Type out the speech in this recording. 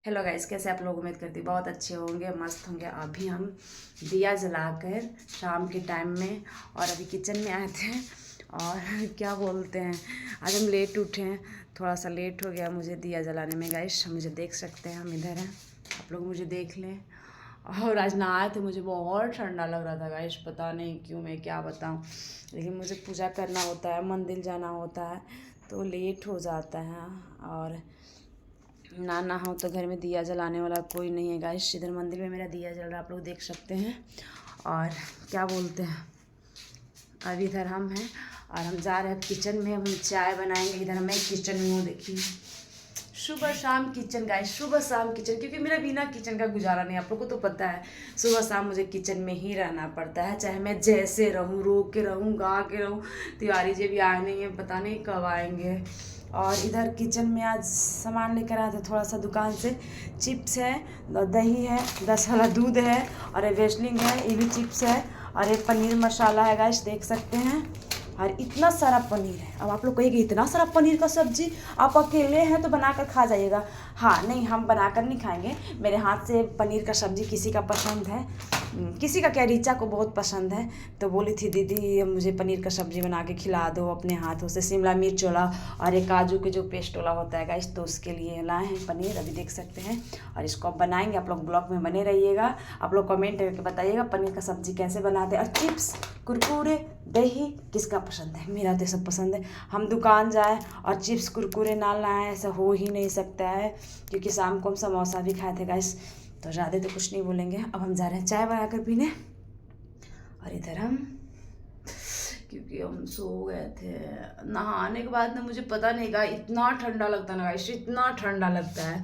Hello guys, कैसे आप लोग? उम्मीद करती बहुत अच्छे होंगे, मस्त होंगे। अभी हम दिया जलाकर शाम के टाइम में और अभी किचन में आए थे। और क्या बोलते हैं, आज हम लेट उठे हैं, थोड़ा सा लेट हो गया मुझे दिया जलाने में। गाइस मुझे देख सकते हैं, हम इधर हैं, आप लोग मुझे देख लें। और आज नहाए थे, मुझे बहुत ठंडा लग रहा था गाइस, पता नहीं क्यों, मैं क्या बताऊँ। लेकिन मुझे पूजा करना होता है, मंदिर जाना होता है, तो लेट हो जाता है। और ना हो तो घर में दिया जलाने वाला कोई नहीं है गाइस। इधर मंदिर में मेरा दिया जल रहा है, आप लोग देख सकते हैं। और क्या बोलते हैं, अब इधर हम हैं और हम जा रहे हैं किचन में, हम चाय बनाएंगे। इधर मैं किचन में हूँ, देखिए, सुबह शाम किचन गाइस, सुबह शाम किचन, क्योंकि मेरा बिना किचन का गुजारा नहीं। आप लोगों को तो पता है, सुबह शाम मुझे किचन में ही रहना पड़ता है, चाहे मैं जैसे रहूँ, रो के रहूँ, गा के रहूँ। तिवारी जी भी आए नहीं है, पता नहीं कब आएंगे। और इधर किचन में आज सामान लेकर आए थे थोड़ा सा दुकान से। चिप्स है, दही है, 10 वाला दूध है, और ये वेस्लिंग है, ये भी चिप्स है, और ये पनीर मसाला है गाइस, देख सकते हैं। और इतना सारा पनीर है। अब आप लोग कहिएगा इतना सारा पनीर का सब्जी आप अकेले हैं तो बनाकर खा जाइएगा। हाँ नहीं, हम बनाकर नहीं खाएंगे, मेरे हाथ से पनीर का सब्जी किसी का पसंद है, किसी का क्या, रीचा को बहुत पसंद है। तो बोली थी दीदी मुझे पनीर का सब्जी बना के खिला दो अपने हाथों से, शिमला मिर्च वाला और एक काजू के जो पेस्ट वाला होता है गाइस, तो उसके लिए लाए हैं पनीर, अभी देख सकते हैं। और इसको अब बनाएंगे, आप लोग ब्लॉग में बने रहिएगा। आप लोग कमेंट करके बताइएगा पनीर का सब्जी कैसे बनाते हैं। और चिप्स, कुरकुरे, दही किसका पसंद है? मेरा तो सब पसंद है। हम दुकान जाए और चिप्स कुरकुरे ना लाएं, ऐसा हो ही नहीं सकता है, क्योंकि शाम को हम समोसा भी खाए थे गाइस। तो ज़्यादा तो कुछ नहीं बोलेंगे, अब हम जा रहे हैं चाय बनाकर पीने। और इधर हम, क्योंकि हम सो गए थे नहाने के बाद ना, मुझे पता नहीं गा, इतना ठंडा लगता है ना गाइस, इतना ठंडा लगता है